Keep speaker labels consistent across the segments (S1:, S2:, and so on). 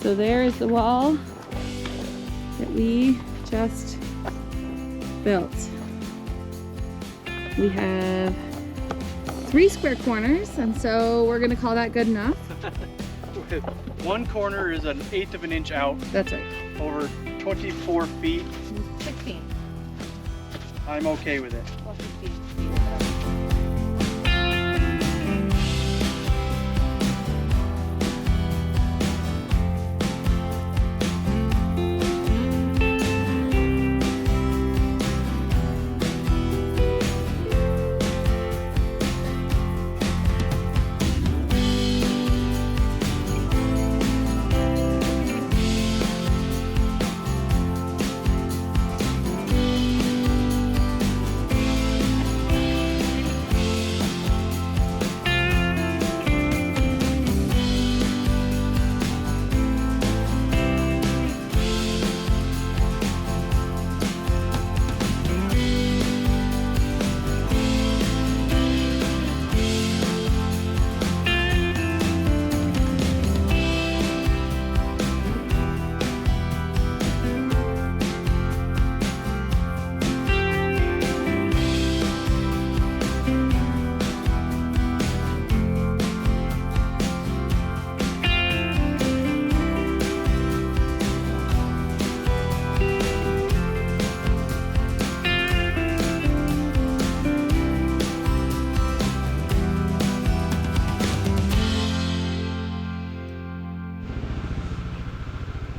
S1: So there is the wall that we just built. We have 3 square corners, and so we're gonna call that good enough.
S2: One corner is 1/8 of an inch out.
S1: That's right.
S2: Over 24 feet.
S1: 16.
S2: I'm okay with it.
S1: Well, 15.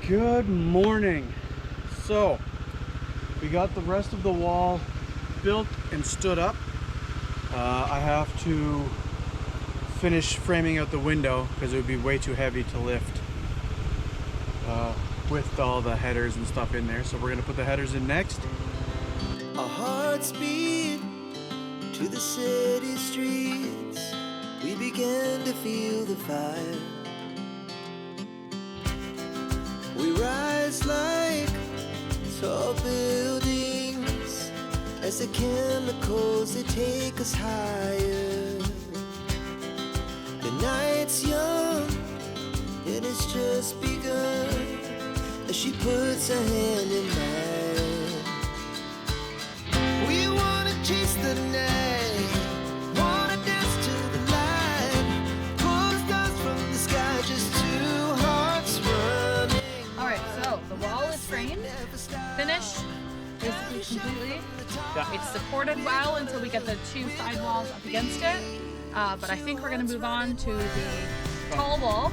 S2: Good morning. So we got the rest of the wall built and stood up. I have to finish framing out the window because it would be way too heavy to lift with all the headers and stuff in there. So we're gonna put the headers in next.
S3: Our hearts beat to the city streets. We began to feel the fire. We rise like tall buildings as the chemicals, they take us higher. The night's young and it's just begun as she puts her hand in mine. We wanna chase the night, wanna dance to the light, pull the stars from the sky, just two hearts running.
S1: Alright, so the wall is framed, finished, basically completely.
S2: Yeah.
S1: It's supported well until we get the 2 side walls up against it. But I think we're going to move on to the tall wall,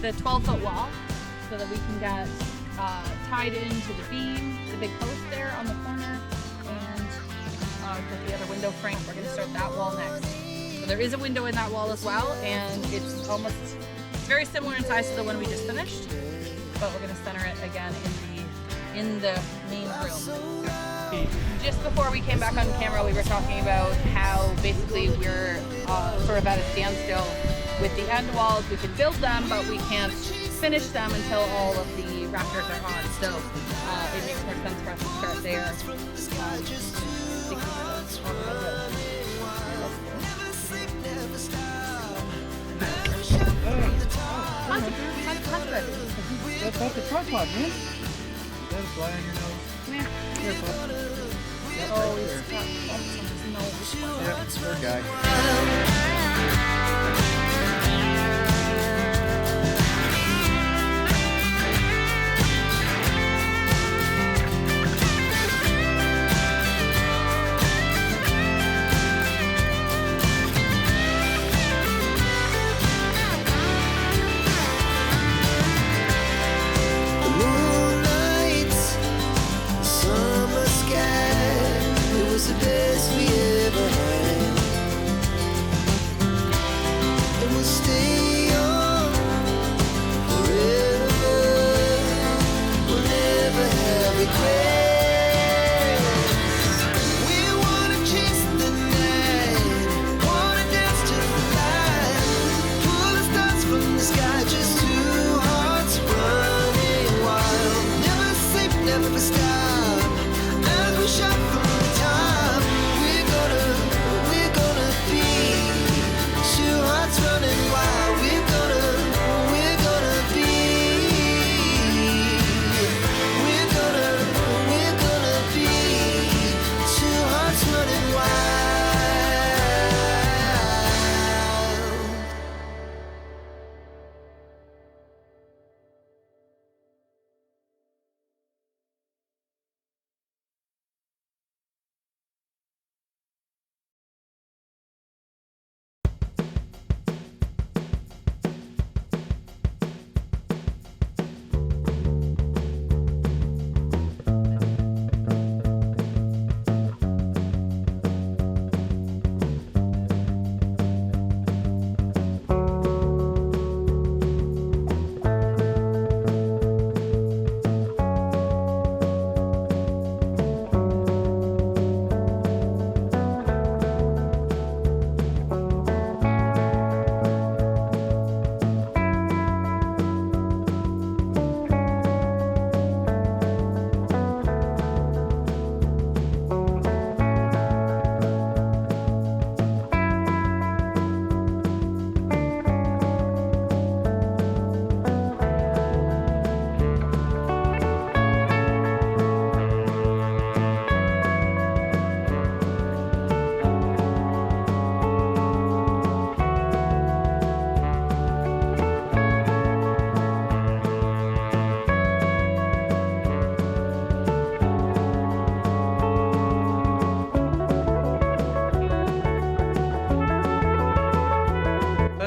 S1: the 12-foot wall, so that we can get tied into the beam, the big post there on the corner, and get the other window frame. We're going to start that wall next. So there is a window in that wall as well, and it's very similar in size to the one we just finished, but we're going to center it again in the main room. Just before we came back on camera, we were talking about how basically we're sort of at a standstill with the end walls. We can build them, but we can't finish them until all of the rafters are on. So it makes more sense for us to start there.
S2: That's the tripod, man. That's fly on your nose.
S1: Come here.
S2: Here, bud.
S1: Oh, he's got bumps on his nose.
S2: Yeah, poor guy.
S3: The best we ever had, and we'll stay young forever. We'll never have regrets. We wanna chase the night, wanna dance to the light, pull the stars from the sky, just two hearts running wild. Never sleep, never stop, as we shot from the top.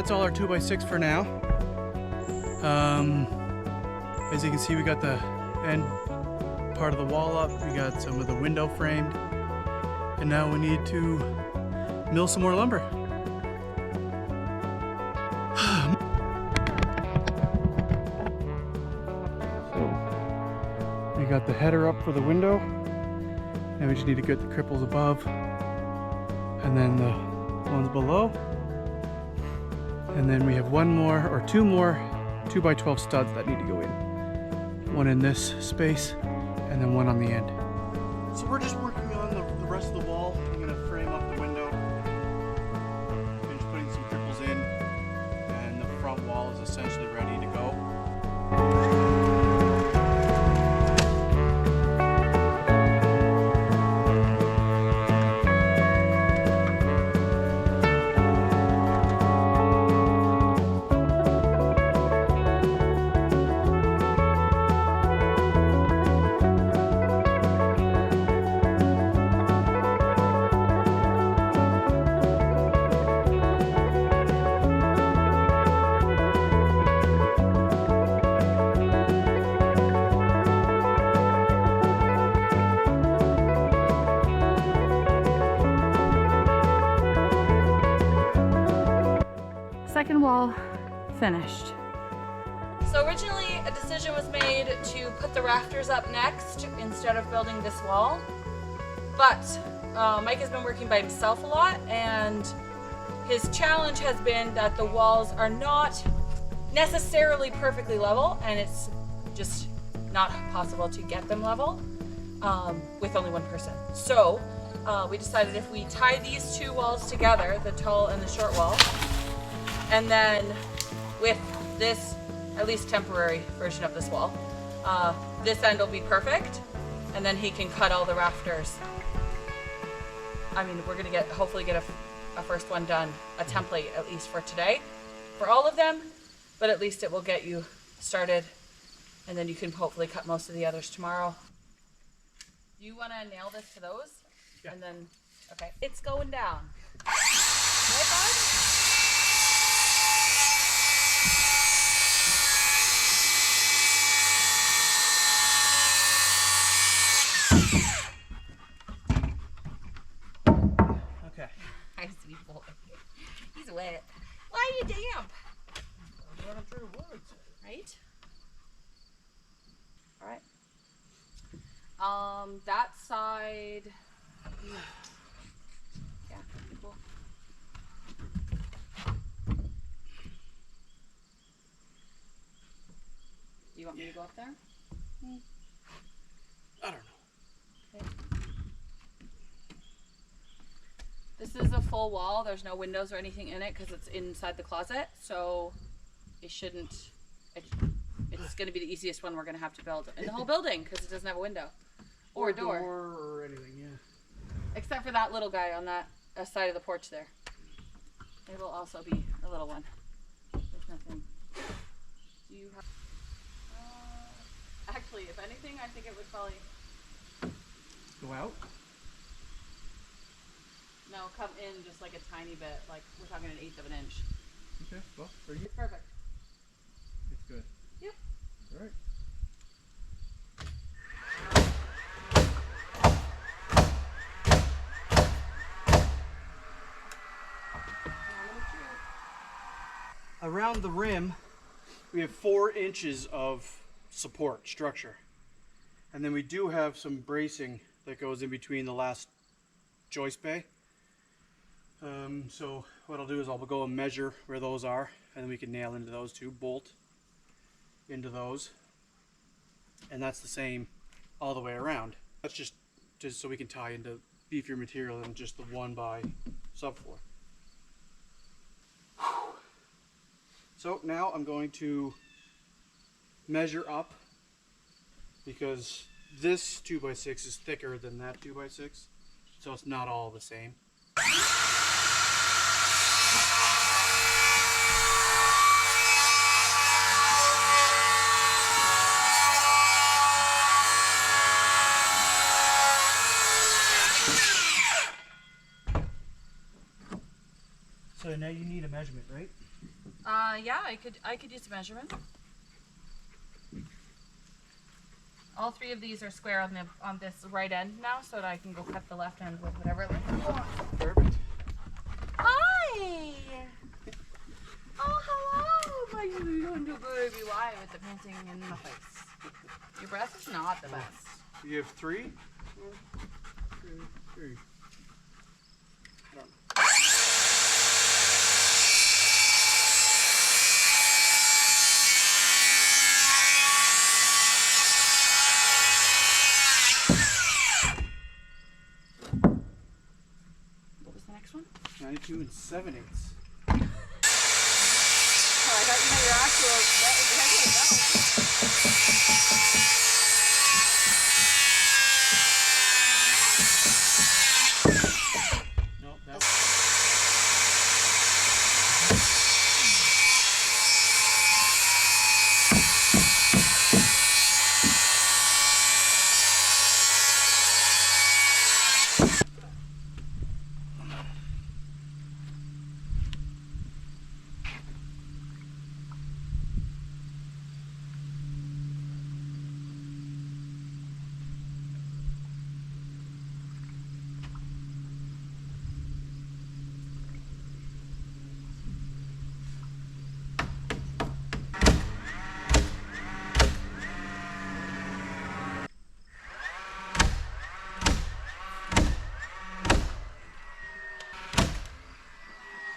S2: that's all our 2x6 for now. As you can see, we got the end part of the wall up. We got some of the window framed. And now we need to mill some more lumber. So we got the header up for the window. Now we just need to get the cripples above and then the ones below. And then we have one more or two more 2x12 studs that need to go in. One in this space and then one on the end. So we're just working on the rest of the wall. I'm gonna frame up the window. Finish putting some cripples in, and the front wall is essentially ready to go.
S1: Second wall finished. So originally a decision was made to put the rafters up next instead of building this wall. But Mike has been working by himself a lot, and his challenge has been that the walls are not necessarily perfectly level, and it's just not possible to get them level with only one person. So we decided if we tie these two walls together, the tall and the short wall, and then with this, at least temporary version of this wall, this end will be perfect, and then he can cut all the rafters. I mean, we're gonna hopefully get a first one done, a template at least for today, for all of them, but at least it will get you started, and then you can hopefully cut most of the others tomorrow. Do you wanna nail this to those?
S2: Yeah.
S1: And then, okay, it's going down. Right, bud?
S2: Okay.
S1: Hi, sweet boy. He's wet. Why are you damp?
S2: I'm running through woods.
S1: Right? All right. That side. Yeah, pretty cool. Do you want me to go up there?
S2: I don't know.
S1: Okay. This is a full wall. There's no windows or anything in it because it's inside the closet, so it shouldn't. It's going to be the easiest one we're going to have to build in the whole building because it doesn't have a window or a door,
S2: or anything. Yeah.
S1: except for that little guy on that side of the porch there. It will also be a little one. There's nothing. Do you have? Actually, if anything, I think it would probably.
S2: Go out.
S1: No, come in just like a tiny bit, like we're talking 1/8 of an inch.
S2: Okay. Well, for you,
S1: It's perfect.
S2: it's good.
S1: Yep.
S2: All right. Around the rim, we have 4 inches of support structure. And then we do have some bracing that goes in between the last joist bay. So what I'll do is I'll go and measure where those are, and then we can nail into those 2, bolt into those. And that's the same all the way around. That's just so we can tie into beefier material than just the 1x subfloor. So now I'm going to measure up because this 2x6 is thicker than that 2x6, so it's not all the same. So now you need a measurement, right?
S1: Yeah, I could use a measurement. All three of these are square on this right end now, so that I can go cut the left end with whatever length I want.
S2: Perfect.
S1: Hi! Oh, hello, my little baby. Why with the panting in the face? Your breath is not the best.
S2: You have 3? 3. I don't know.
S1: What was the next one?
S2: 92 7/8.
S1: Oh, I thought you had your actual. That was
S2: No, that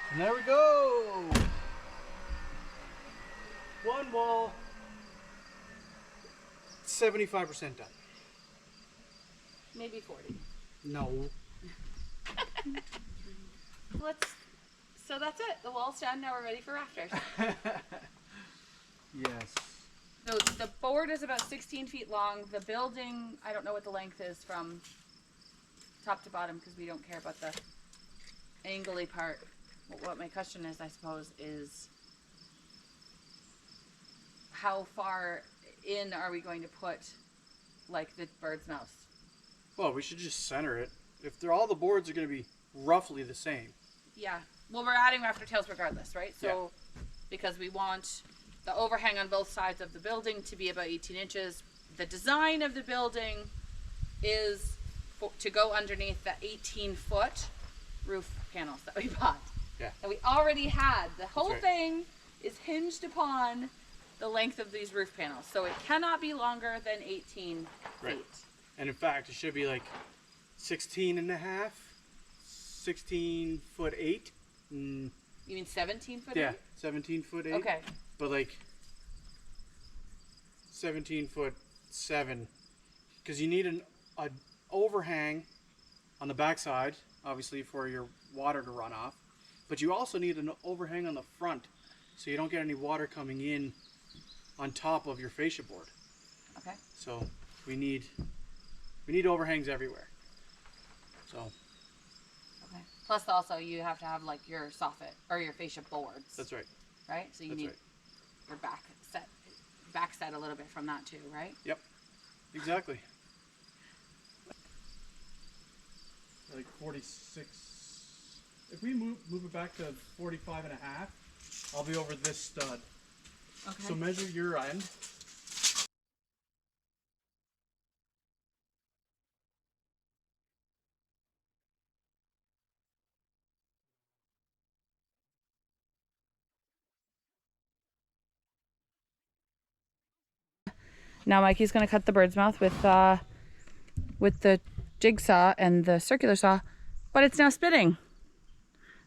S2: And there we go. One wall, 75% done.
S1: maybe 40.
S2: No.
S1: So that's it. The wall's done. Now we're ready for rafters.
S2: Yes.
S1: So the board is about 16 feet long. The building, I don't know what the length is from top to bottom because we don't care about the angly part. What my question is, I suppose, is how far in are we going to put, like, the bird's mouth?
S2: Well, we should just center it. If they're all the boards are going to be roughly the same.
S1: Yeah. Well, we're adding rafter tails regardless, right? So, because we want the overhang on both sides of the building to be about 18 inches. The design of the building is to go underneath the 18-foot roof panels that we bought.
S2: Yeah.
S1: And we already had. The whole
S2: right.
S1: thing is hinged upon the length of these roof panels. So it cannot be longer than 18
S2: Right.
S1: feet.
S2: And in fact, it should be like 16 and a half, 16 foot 8.
S1: You mean 17 foot?
S2: Yeah,
S1: eight?
S2: 17 foot 8.
S1: Okay.
S2: But like 17 foot 7, because you need an overhang on the backside, obviously for your water to run off. But you also need an overhang on the front, so you don't get any water coming in on top of your fascia board.
S1: Okay.
S2: So we need overhangs everywhere. So.
S1: Okay. Plus, also you have to have like your soffit or your fascia boards.
S2: That's right.
S1: Right. So you
S2: That's
S1: need
S2: right.
S1: your back set a little bit from that too, right?
S2: Yep. Exactly. Like 46. If we move it back to 45 and a half, I'll be over this stud.
S1: Okay.
S2: So measure your end.
S1: Now Mikey's going to cut the bird's mouth with the jigsaw and the circular saw, but it's now spitting.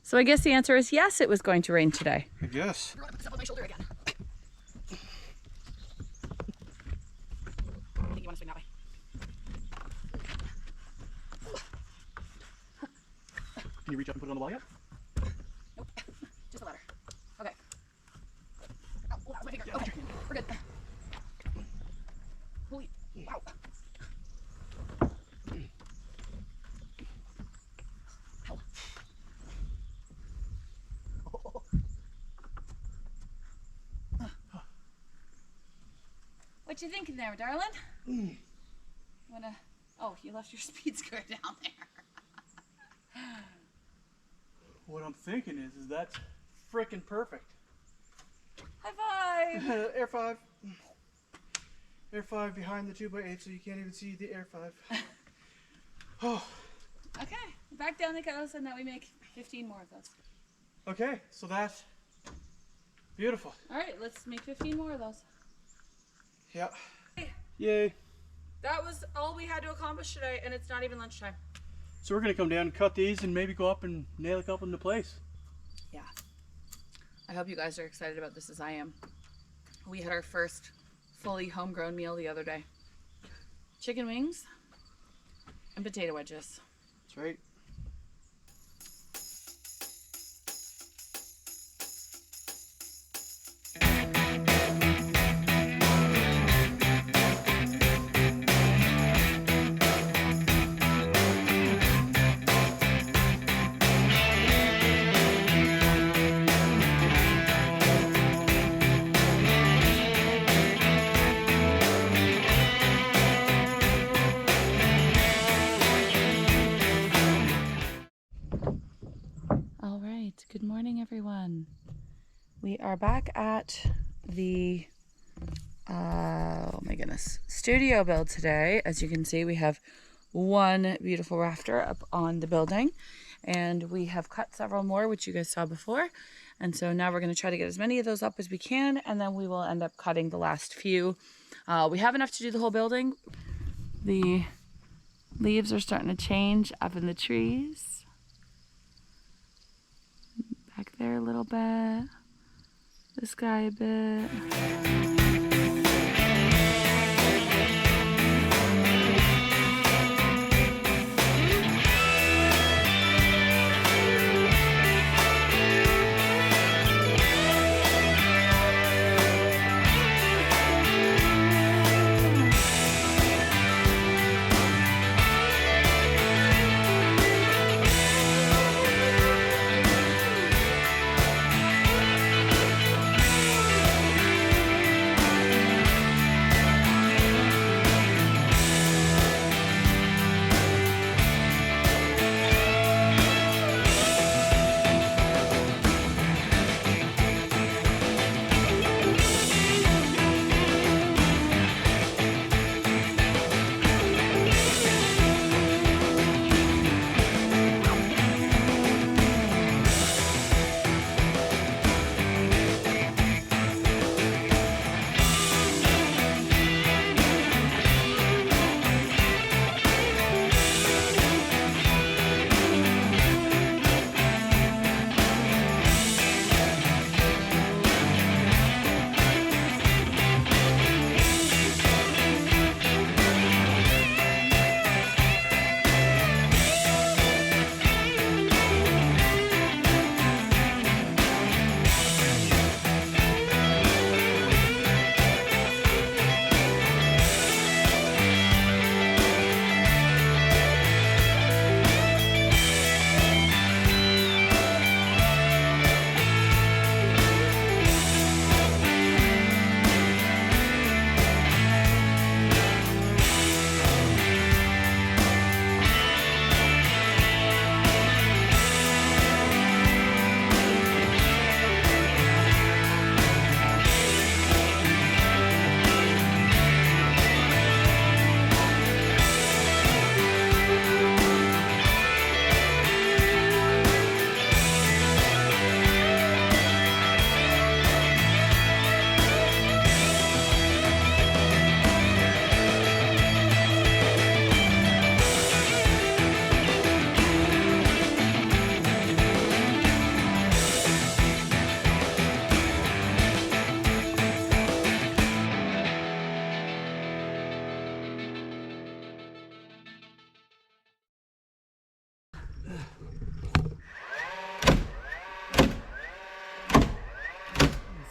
S1: So I guess the answer is yes, it was going to rain today.
S2: I guess.
S1: I want to put this up on my shoulder again. I think you want to swing that way.
S2: Can you reach up and put it on the wall yet?
S1: Nope. Just the ladder. Okay. Oh, wow, my finger. Okay, we're good. Holy, wow. Ow. What you thinking there, darling? Wanna? Oh, you left your speed skirt down there.
S2: What I'm thinking is that's frickin' perfect.
S1: 5.
S2: Air 5. Air 5 behind the 2x8 so you can't even see the Air 5. Oh.
S1: Okay, back down it goes, and then we make 15 more of those.
S2: Okay, so that's beautiful.
S1: All right, let's make 15 more of those.
S2: Yeah. Yay.
S1: That was all we had to accomplish today, and it's not even lunchtime.
S2: So we're gonna come down and cut these and maybe go up and nail a couple into place.
S1: Yeah. I hope you guys are excited about this as I am. We had our first fully homegrown meal the other day. Chicken wings and potato wedges.
S2: That's right.
S1: Good morning, everyone. We are back at the studio build today. As you can see, we have one beautiful rafter up on the building, and we have cut several more, which you guys saw before. And so now we're going to try to get as many of those up as we can, and then we will end up cutting the last few. We have enough to do the whole building. The leaves are starting to change up in the trees. Back there a little bit, this guy a bit.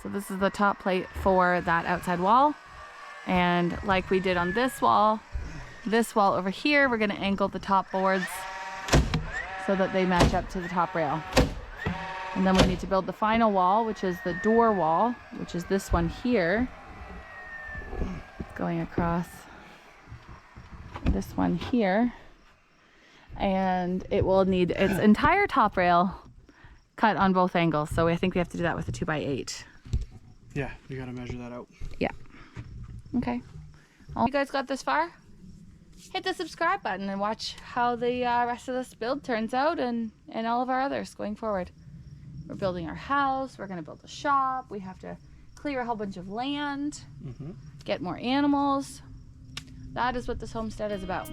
S1: So this is the top plate for that outside wall. And like we did on this wall over here, we're going to angle the top boards so that they match up to the top rail. And then we need to build the final wall, which is the door wall, which is this one here. It's going across this one here. And it will need its entire top rail cut on both angles. So I think we have to do that with a 2x8.
S2: Yeah, we gotta measure that out.
S1: Yeah. Okay. All you guys got this far? Hit the subscribe button and watch how the rest of this build turns out, and all of our others going forward. We're building our house. We're going to build a shop. We have to clear a whole bunch of land, get more animals. That is what this homestead is about.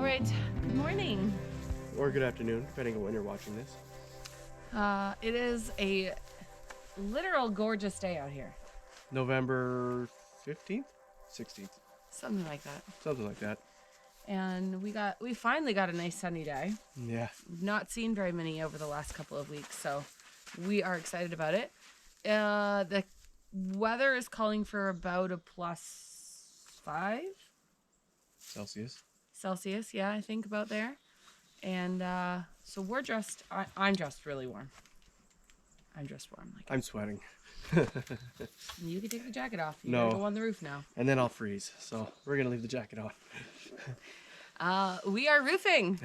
S1: right, good morning.
S2: Or good afternoon, depending on when you're watching this.
S1: It is a literal gorgeous day out here.
S2: November 15th? 16th.
S1: Something like that.
S2: Something like that.
S1: And we finally got a nice sunny day.
S2: Yeah.
S1: We've not seen very many over the last couple of weeks, so we are excited about it. The weather is calling for about a +5 Celsius, yeah, I think about there. And so we're dressed. I'm dressed really warm. I'm dressed warm. Like
S2: I'm sweating.
S1: you can take the jacket off. You
S2: No.
S1: gotta go on the roof now.
S2: And then I'll freeze. So we're going to leave the jacket on.
S1: We are roofing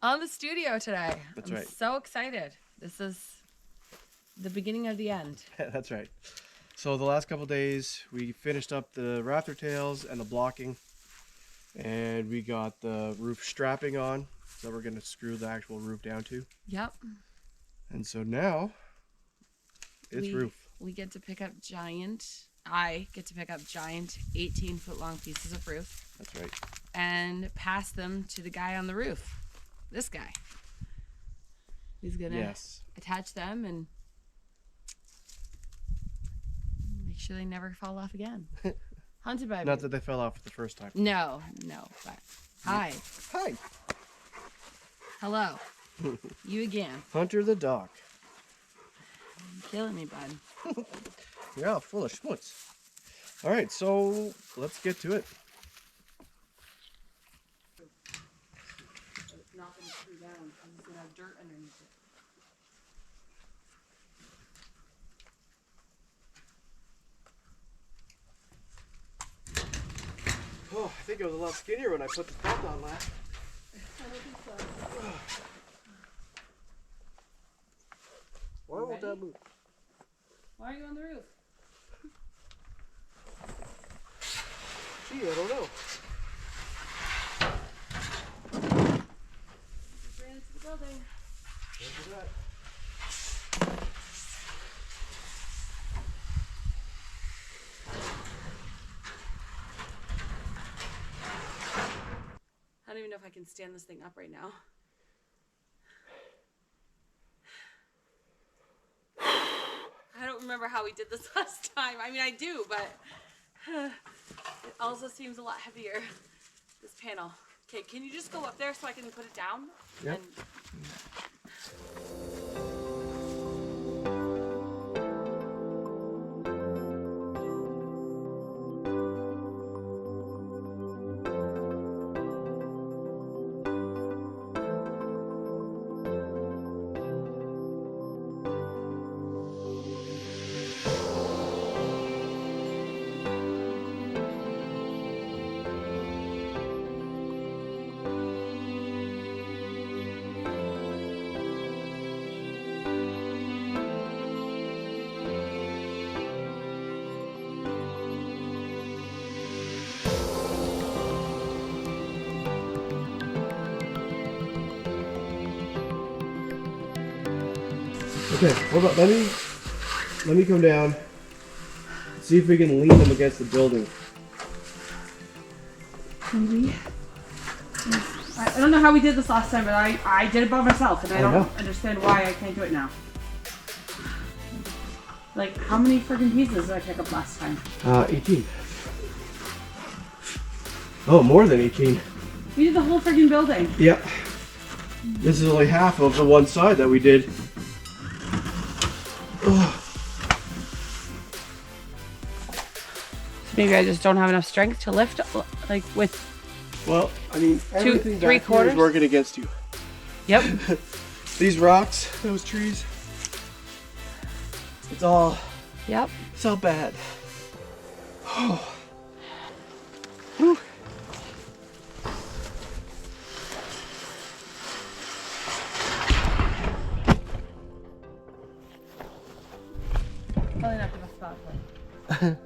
S1: on the studio today.
S2: That's
S1: I'm
S2: right.
S1: so excited. This is the beginning of the end.
S2: That's right. So the last couple days, we finished up the rafter tails and the blocking. And we got the roof strapping on. So we're going to screw the actual roof down to.
S1: Yep.
S2: And so now, it's roof.
S1: We get to pick up I get to pick up giant 18-foot long pieces of roof.
S2: That's right.
S1: And pass them to the guy on the roof. This guy. He's going to attach them and make sure they never fall off again. Hunted by me.
S2: Not that they fell off the first time.
S1: No, but hi.
S2: Hi.
S1: Hello. You again.
S2: Hunter the dog.
S1: You're killing me, bud.
S2: Yeah, full of schmutz. All right, so let's get to it.
S1: It's not going to screw down because it's going to have dirt underneath it.
S2: Oh, I think I was a lot skinnier when I put the belt on last.
S1: I don't think so.
S2: Why won't that move?
S1: Why are you on the roof?
S2: Gee, I don't know.
S1: Just ran into the building.
S2: Look at that.
S1: I don't even know if I can stand this thing up right now. I don't remember how we did this last time. I mean, I do, but it also seems a lot heavier, this panel. Okay, can you just go up there so I can put it down?
S2: Yep. Okay, hold on. Let me come down. See if we can lean them against the building.
S1: Maybe. I don't know how we did this last time, but I did it by myself, and I don't understand why I can't do it now. Like, how many freaking pieces did I pick up last time?
S2: 18. Oh, more than 18.
S1: We did the whole freaking building.
S2: Yep. This is only half of the one side that we did.
S1: Maybe I just don't have enough strength to lift, like with.
S2: Well, I mean, everything back here is working against you.
S1: Yep.
S2: These rocks, those trees, it's all.
S1: Yep.
S2: It's all bad. Oh. Whew.
S1: Probably not the best spot for it.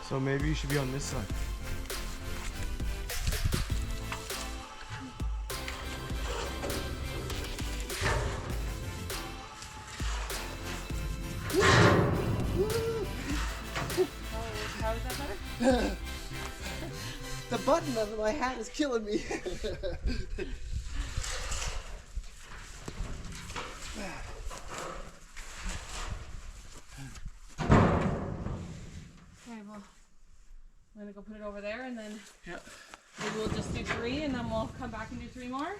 S2: So maybe you should be on this side.
S1: How is that better?
S4: The button of my hat is killing me.
S1: Okay, well, I'm gonna go put it over there, and then
S2: Yeah.
S1: maybe we'll just do 3, and then we'll come back and do 3 more.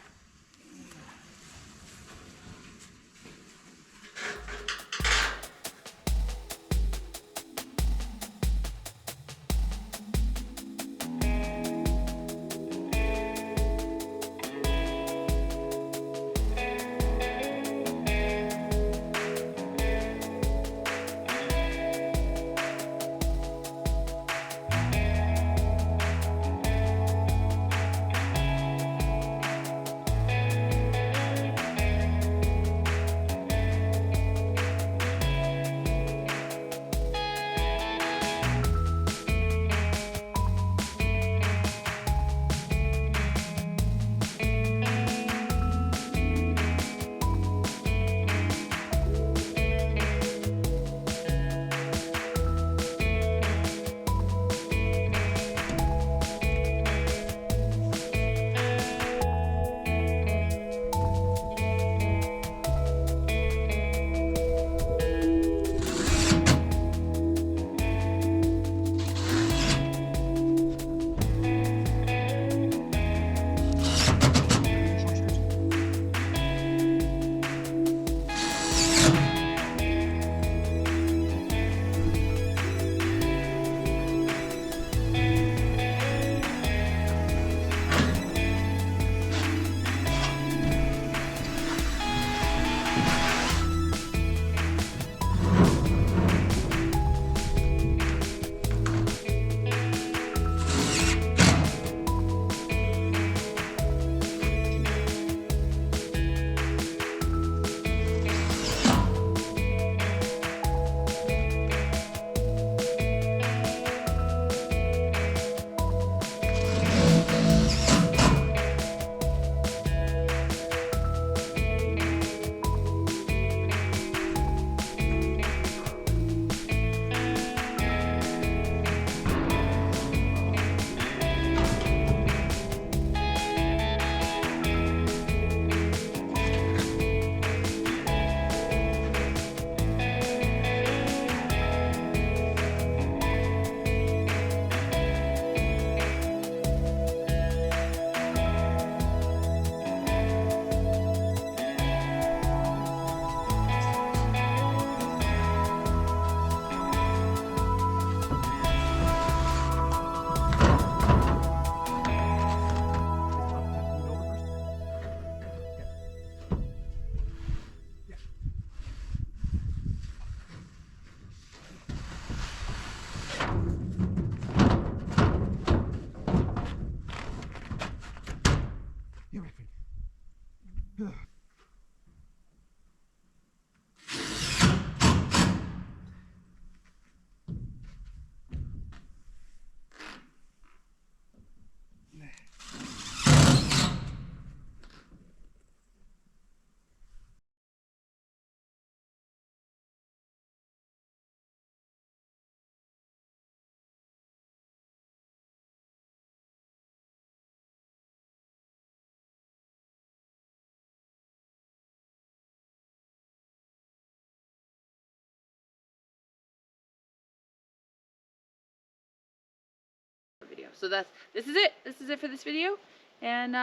S1: Video. So this is it. This is it for this video. And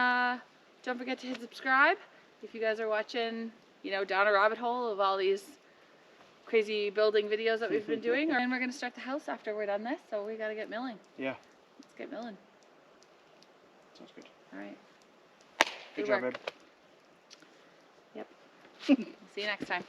S1: don't forget to hit subscribe if you guys are watching, you know, down a rabbit hole of all these crazy building videos that we've been doing. And we're gonna start the house after we're done this, so we gotta get milling.
S2: Yeah.
S1: Let's get milling.
S2: Sounds good.
S1: All right.
S2: Good job, babe.
S1: Yep. See you next time.